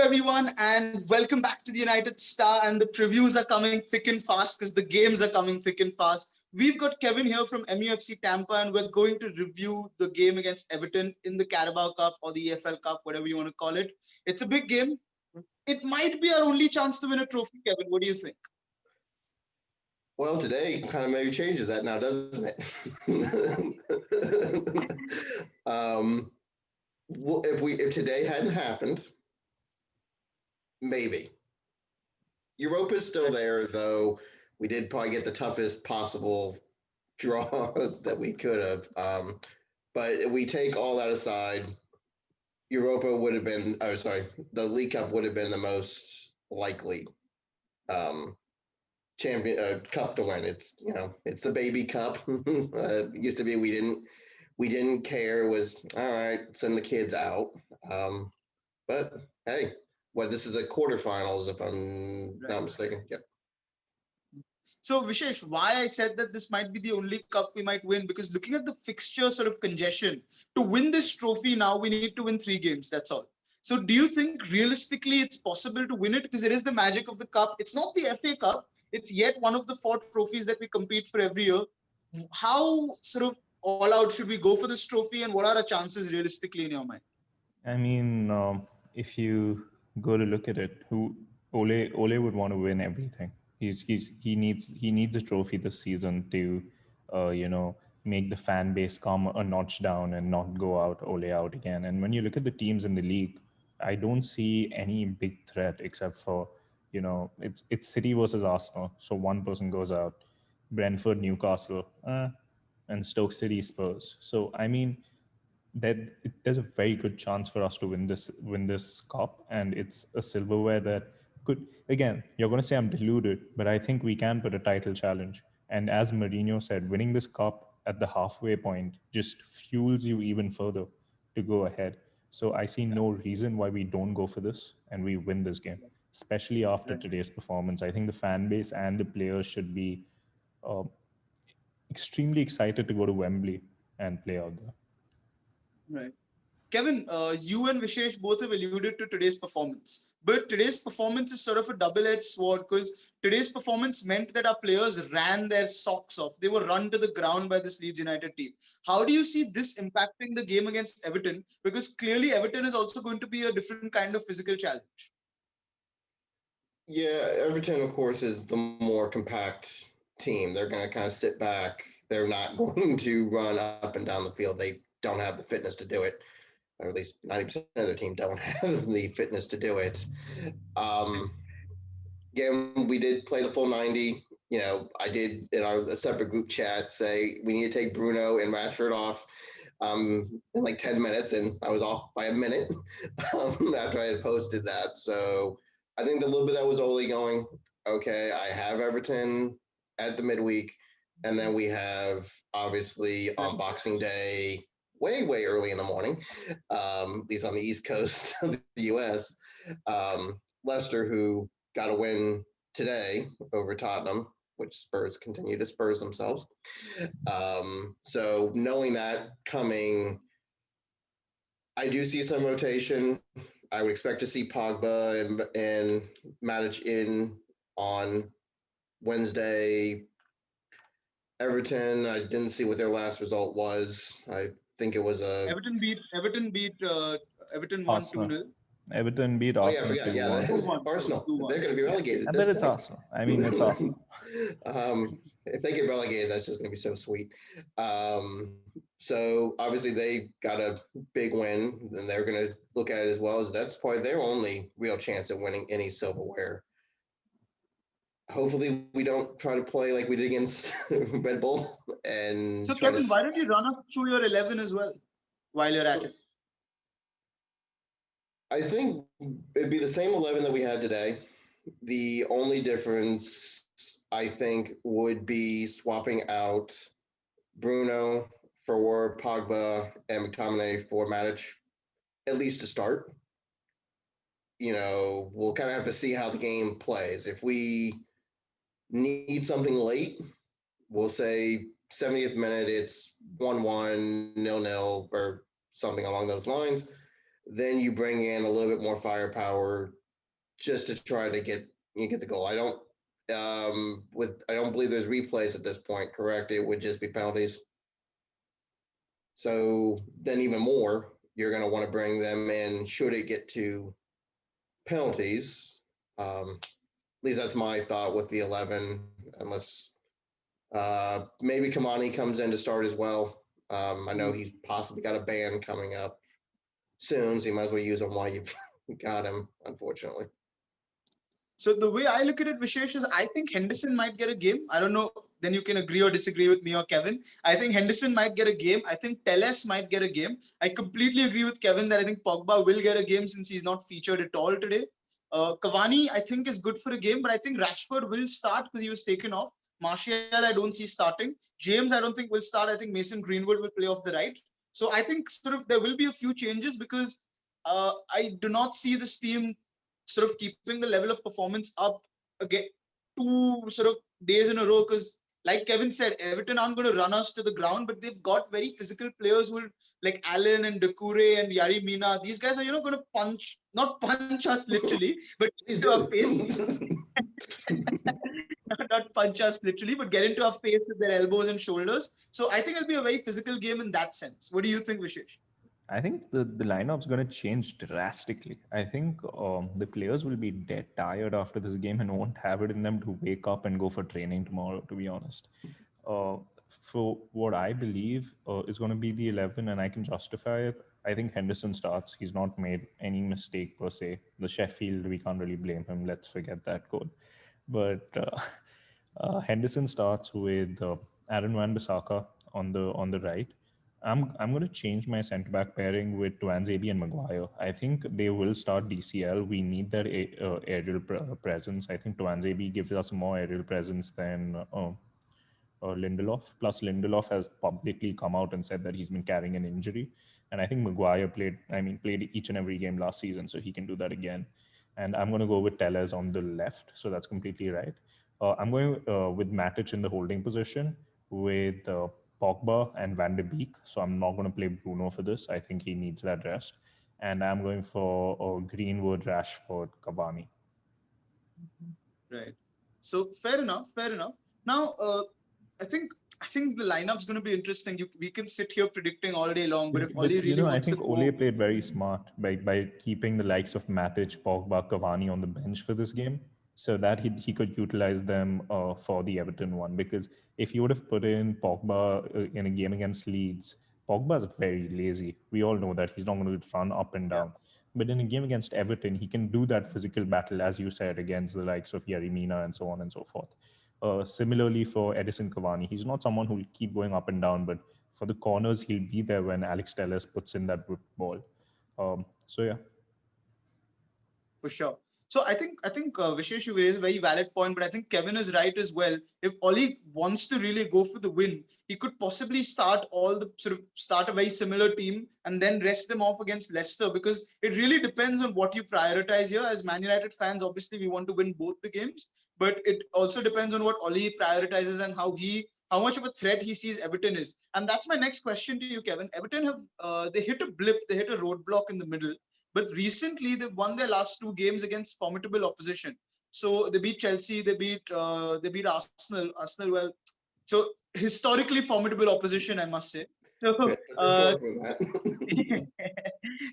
everyone, and welcome back to the United Star. And the previews are coming thick and fast because the games are coming thick and fast. We've got Kevin here from MUFC Tampa, and we're going to review the game against Everton in the Carabao Cup or the EFL Cup, whatever you want to call it. It's a big game. It might be our only chance to win a trophy, Kevin. What do you think? Well, today kind of maybe changes that now, doesn't it? Well, if today hadn't happened, maybe. Europa's still there, though. We did probably get the toughest possible draw that we could have. But if we take all that aside, Europa would have been. Oh, sorry, the League Cup would have been the most likely um, champion cup to win. It's the baby cup. Used to be we didn't care. It was all right. Send the kids out. But hey, this is the quarterfinals, if I'm Right. not mistaken. Yep. So, Vishesh, why I said that this might be the only cup we might win, because looking at the fixture sort of congestion, to win this trophy now, we need to win 3 games. That's all. So, do you think realistically it's possible to win it? Because it is the magic of the cup. It's not the FA Cup, it's yet one of the 4 trophies that we compete for every year. How sort of all out should we go for this trophy, and what are the chances realistically in your mind? I mean, if you go to look at it, who Ole would want to win everything. He needs a trophy this season to, make the fan base come a notch down and not go out Ole out again. And when you look at the teams in the league, I don't see any big threat except for, it's City versus Arsenal. So one person goes out, Brentford, Newcastle, and Stoke City, Spurs. So I mean that there's a very good chance for us to win this cup, and it's a silverware that could, again, you're going to say I'm deluded, but I think we can put a title challenge. And as Mourinho said, winning this cup at the halfway point just fuels you even further to go ahead. So I see no reason why we don't go for this and we win this game, especially after today's performance. I think the fan base and the players should be uh, extremely excited to go to Wembley and play out there. Right. Kevin, you and Vishesh both have alluded to today's performance. But today's performance is sort of a double-edged sword, because today's performance meant that our players ran their socks off. They were run to the ground by this Leeds United team. How do you see this impacting the game against Everton? Because clearly Everton is also going to be a different kind of physical challenge. Yeah, Everton, of course, is the more compact team. They're going to kind of sit back. They're not going to run up and down the field. They don't have the fitness to do it, or at least 90% of their team don't have the fitness to do it. Um, Again, we did play the full 90. I did in a separate group chat say we need to take Bruno and Rashford off in like 10 minutes, and I was off by a minute after I had posted that. So I think a little bit that was only going, okay, I have Everton at the midweek, and then we have obviously on Boxing Day, way, way early in the morning, at least on the East Coast of the US, Leicester, who got a win today over Tottenham, which Spurs continue to Spurs themselves. So knowing that coming, I do see some rotation. I would expect to see Pogba and Matic in on Wednesday. Everton, I didn't see what their last result was. I think it was a. Everton won two Arsenal. 0 Everton beat Oh yeah, I Arsenal forgot. Yeah, 2-1. 2-1. Arsenal. 2-1. They're going to be relegated I at bet this it's point. Arsenal. I mean, it's Arsenal. If they get relegated, that's just going to be so sweet. So obviously they got a big win, and they're going to look at it as well as that's probably their only real chance at winning any silverware. Hopefully, we don't try to play like we did against Red Bull and So, try Kevin, to. why don't you run us through your 11 as well while you're at it? I think it'd be the same 11 that we had today. The only difference, I think, would be swapping out Bruno for Pogba and McTominay for Matic, at least to start. We'll kind of have to see how the game plays. If we need something late, we'll say 70th minute, it's 1-1, 0-0, or something along those lines. then you bring in a little bit more firepower just to try to get the goal. I don't believe there's replays at this point, correct? It would just be penalties. So then even more, you're going to want to bring them in should it get to penalties. At least that's my thought with the 11, unless maybe Kamani comes in to start as well. I know he's possibly got a ban coming up soon, so you might as well use him while you've got him, unfortunately. So the way I look at it, Vishesh, is I think Henderson might get a game. I don't know. Then you can agree or disagree with me or Kevin. I think Henderson might get a game. I think Telles might get a game. I completely agree with Kevin that I think Pogba will get a game since he's not featured at all today. Cavani, I think, is good for a game, but I think Rashford will start because he was taken off. Martial, I don't see starting. James, I don't think will start. I think Mason Greenwood will play off the right. So I think sort of there will be a few changes because I do not see this team sort of keeping the level of performance up again 2 days in a row because like Kevin said, Everton aren't going to run us to the ground, but they've got very physical players who like Allen and Doucouré and Yari Mina. These guys are, going to not punch us literally, but Please into our do. face. Not punch us literally, but get into our face with their elbows and shoulders. So I think it'll be a very physical game in that sense. What do you think, Vishesh? I think the lineup's going to change drastically. I think the players will be dead tired after this game and won't have it in them to wake up and go for training tomorrow, to be honest. Uh, for what I believe is going to be the 11, and I can justify it, I think Henderson starts. He's not made any mistake per se. The Sheffield, we can't really blame him. Let's forget that goal. But Henderson starts with Aaron Wan-Bissaka on the right. I'm going to change my centre back pairing with Tuanzebe and Maguire. I think they will start DCL. We need that aerial presence. I think Tuanzebe gives us more aerial presence than Lindelof. Plus, Lindelof has publicly come out and said that he's been carrying an injury, and I think Maguire played each and every game last season, so he can do that again. And I'm going to go with Telles on the left, so that's completely right. I'm going with Matic in the holding position with Pogba and Van de Beek. So I'm not going to play Bruno for this. I think he needs that rest. And I'm going for Greenwood, Rashford, Cavani. Right. So fair enough. Fair enough. Now, I think I think the lineup's going to be interesting. We can sit here predicting all day long, but if Oli really I wants to think Ole go, played very smart by keeping the likes of Matic, Pogba, Cavani on the bench for this game, so that he could utilize them for the Everton one. Because if you would have put in Pogba in a game against Leeds, Pogba is very lazy. We all know that he's not going to run up and yeah, down. But in a game against Everton, he can do that physical battle, as you said, against the likes of Yerry Mina and so on and so forth. Similarly for Edison Cavani, he's not someone who will keep going up and down, but for the corners, he'll be there when Alex Telles puts in that ball. So yeah. for sure. So I think Vishesh, you raised a very valid point, but I think Kevin is right as well. If Oli wants to really go for the win, he could possibly start a very similar team and then rest them off against Leicester because it really depends on what you prioritize here. As Man United fans, obviously we want to win both the games, but it also depends on what Oli prioritizes and how much of a threat he sees Everton is. And that's my next question to you, Kevin. Everton have they hit a blip, they hit a roadblock in the middle, but recently they've won their last 2 games against formidable opposition. So they beat Chelsea, they beat Arsenal. Arsenal, well, so historically formidable opposition, I must say. So,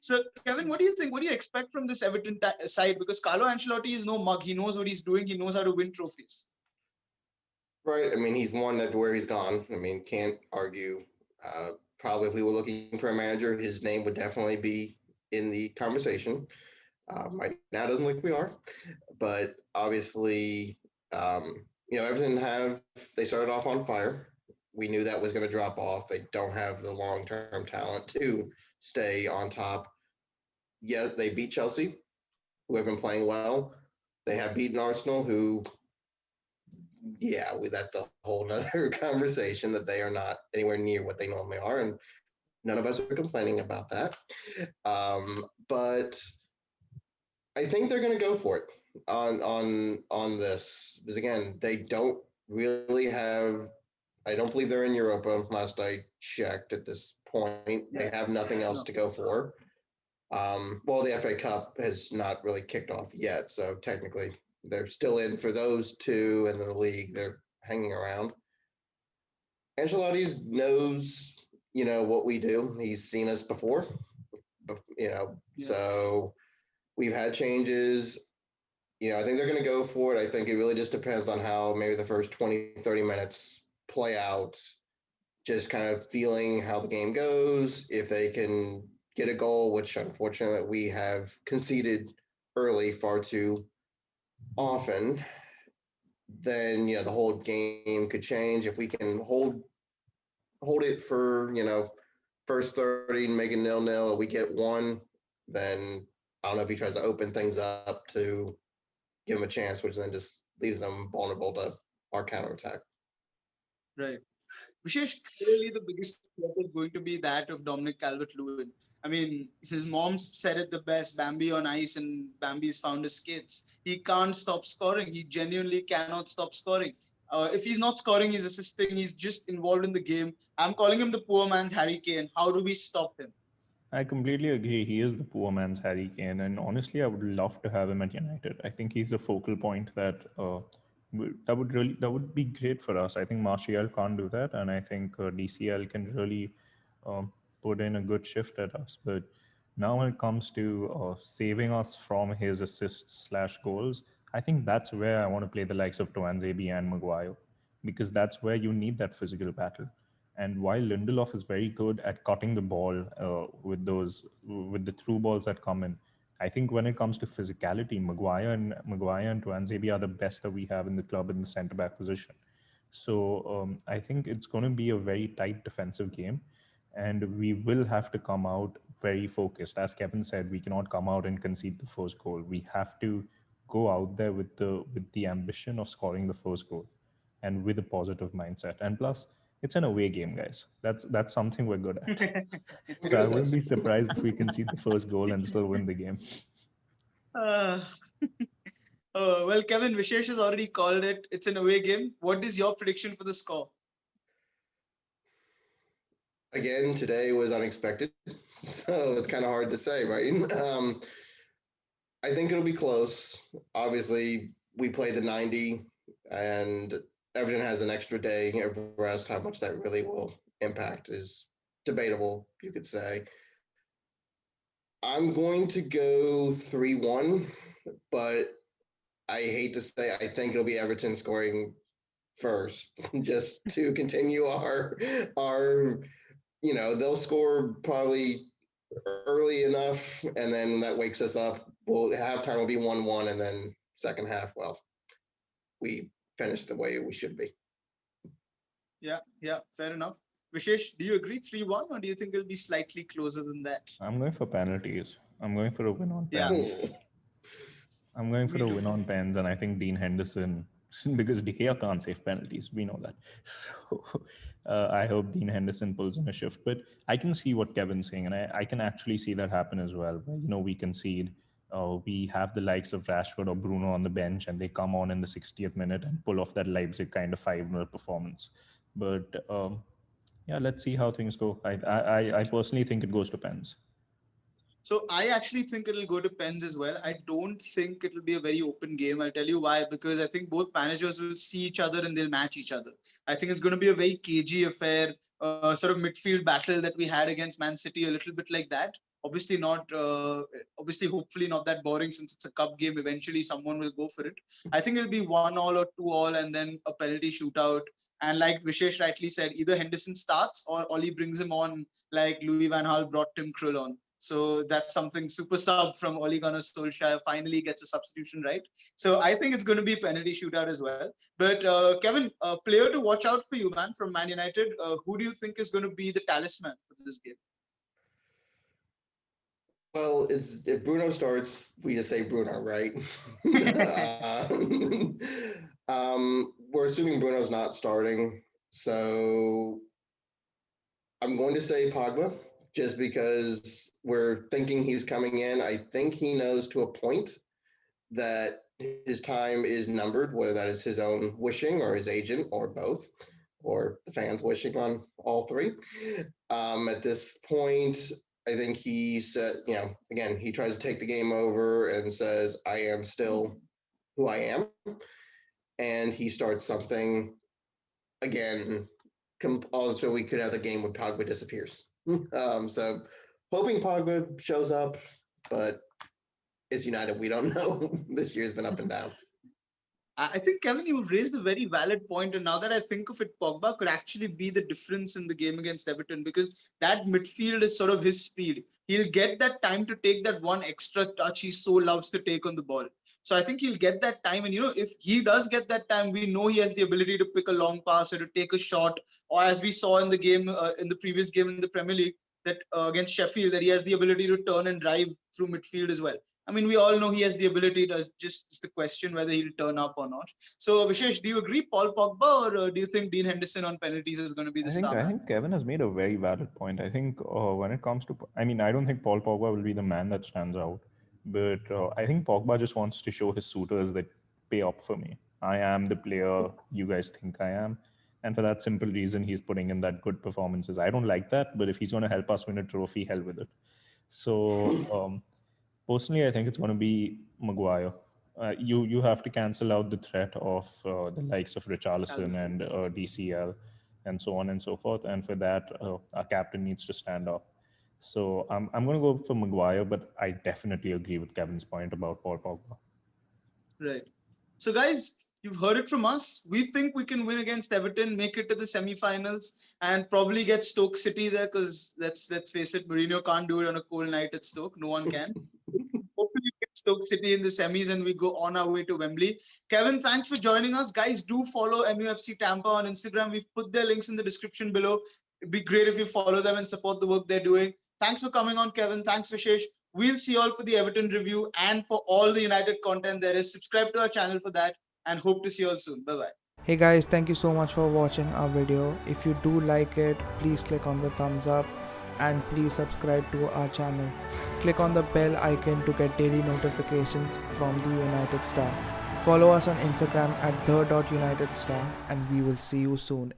so Kevin, what do you think? What do you expect from this Everton side? Because Carlo Ancelotti is no mug. He knows what he's doing. He knows how to win trophies. Right. I mean, he's won everywhere he's gone. I mean, can't argue. Probably if we were looking for a manager, his name would definitely be in the conversation. Right now, it doesn't look like we are, but obviously, Everton they started off on fire. We knew that was going to drop off. They don't have the long-term talent to stay on top. Yeah, they beat Chelsea, who have been playing well. They have beaten Arsenal, who, that's a whole nother conversation that they are not anywhere near what they normally are, and none of us are complaining about that. But I think they're going to go for it on this because again, they don't really have. I don't believe they're in Europa. Last I checked, at this point, they have nothing else to go for. Well, the FA Cup has not really kicked off yet, so technically they're still in for those two, and then the league they're hanging around. Ancelotti knows, what we do. He's seen us before, Yeah. so we've had changes. I think they're going to go for it. I think it really just depends on how maybe the first 20, 30 minutes play out, just kind of feeling how the game goes. If they can get a goal, which unfortunately we have conceded early far too often, then the whole game could change. If we can hold it for first 30 and make it 0-0, we get one, then I don't know if he tries to open things up to give them a chance, which then just leaves them vulnerable to our counterattack. Right. Vishesh, clearly the biggest threat is going to be that of Dominic Calvert-Lewin. I mean, his mom said it the best, Bambi on ice, and Bambi's found his skates. He can't stop scoring. He genuinely cannot stop scoring. If he's not scoring, he's assisting. He's just involved in the game. I'm calling him the poor man's Harry Kane. How do we stop him? I completely agree. He is the poor man's Harry Kane, and honestly, I would love to have him at United. I think he's the focal point that would be great for us. I think Martial can't do that, and I think DCL can really put in a good shift at us. But now, when it comes to saving us from his assists slash goals, I think that's where I want to play the likes of Toanzebe and Maguire, because that's where you need that physical battle. And while Lindelof is very good at cutting the ball with the through balls that come in, I think when it comes to physicality, Maguire and Tuanzebe are the best that we have in the club in the centre back position. So I think it's going to be a very tight defensive game, and we will have to come out very focused. As Kevin said, we cannot come out and concede the first goal. We have to go out there with the ambition of scoring the first goal, and with a positive mindset. And plus, it's an away game, guys. That's something we're good at. We're So good I at wouldn't this. be surprised if we concede the first goal and still win the game. Uh, well, Kevin, Vishesh has already called it. It's an away game. What is your prediction for the score? Again, today was unexpected, so it's kind of hard to say, right? I think it'll be close. Obviously, we play the 90, and Everton has an extra day of rest. How much that really will impact is debatable, you could say. I'm going to go 3-1, but I hate to say I think it'll be Everton scoring first, just to continue our they'll score probably early enough, and then that wakes us up. Well, halftime will be 1-1, and then second half, well, we finish the way we should be. Yeah, fair enough. Vishesh, do you agree 3-1, or do you think it'll be slightly closer than that? I'm going for penalties. I'm going for a win on Yeah, pen. Hmm. I'm going for me a too. win on pens, and I think Dean Henderson, because De Gea can't save penalties, we know that. So I hope Dean Henderson pulls in a shift. But I can see what Kevin's saying, and I can actually see that happen as well. Where, we concede, we have the likes of Rashford or Bruno on the bench, and they come on in the 60th minute and pull off that Leipzig kind of 5-0 performance. But yeah, let's see how things go. I personally think it goes to pens. So I actually think it'll go to pens as well. I don't think it'll be a very open game. I'll tell you why. Because I think both managers will see each other and they'll match each other. I think it's going to be a very cagey affair, sort of midfield battle that we had against Man City, a little bit like that. Obviously not. Hopefully not that boring since it's a cup game. Eventually, someone will go for it. I think it'll be 1-1 or 2-1, and then a penalty shootout. And like Vishesh rightly said, either Henderson starts or Ollie brings him on, like Louis Van Gaal brought Tim Krul on. So that's something super sub from Ole Gunnar Solskjaer finally gets a substitution right. So I think it's going to be penalty shootout as well. But Kevin, a player to watch out for you, man, from Man United. Who do you think is going to be the talisman for this game? Well, it's if Bruno starts, we just say Bruno, right? We're assuming Bruno's not starting, so I'm going to say Pogba, just because we're thinking he's coming in. I think he knows to a point that his time is numbered, whether that is his own wishing or his agent or both, or the fans wishing on all three. At this point, I think he said, again, he tries to take the game over and says, I am still who I am. And he starts something again. Also, we could have the game when Pogba disappears. So hoping Pogba shows up, but it's United. We don't know. This year's been up and down. I think, Kevin, you raised a very valid point, and now that I think of it, Pogba could actually be the difference in the game against Everton, because that midfield is sort of his speed. He'll get that time to take that one extra touch he so loves to take on the ball. So I think he'll get that time, and if he does get that time, we know he has the ability to pick a long pass or to take a shot, or as we saw in the game, in the previous game in the Premier League, that against Sheffield, that he has the ability to turn and drive through midfield as well. I mean, we all know he has the ability to just the question whether he'll turn up or not. So, Vishesh, do you agree, Paul Pogba, or do you think Dean Henderson on penalties is going to be the star I man? think Kevin has made a very valid point. I think when it comes to, I mean, I don't think Paul Pogba will be the man that stands out, but I think Pogba just wants to show his suitors that pay up for me. I am the player you guys think I am, and for that simple reason, he's putting in that good performances. I don't like that, but if he's going to help us win a trophy, hell with it. So personally, I think it's going to be Maguire. You have to cancel out the threat of the likes of Richarlison and DCL and so on and so forth. And for that, our captain needs to stand up. So I'm going to go for Maguire, but I definitely agree with Kevin's point about Paul Pogba. Right. So, guys, you've heard it from us. We think we can win against Everton, make it to the semi-finals, and probably get Stoke City there, because let's face it, Mourinho can't do it on a cold night at Stoke. No one can. Hopefully, get Stoke City in the semis, and we go on our way to Wembley. Kevin, thanks for joining us. Guys, do follow MUFC Tampa on Instagram. We've put their links in the description below. It'd be great if you follow them and support the work they're doing. Thanks for coming on, Kevin. Thanks, Vishesh. We'll see you all for the Everton review, and for all the United content there is. Subscribe to our channel for that, and hope to see you all soon. Bye-bye. Hey guys, thank you so much for watching our video. If you do like it, please click on the thumbs up and please subscribe to our channel. Click on the bell icon to get daily notifications from the United Star. Follow us on Instagram at the.UnitedStar, and we will see you soon.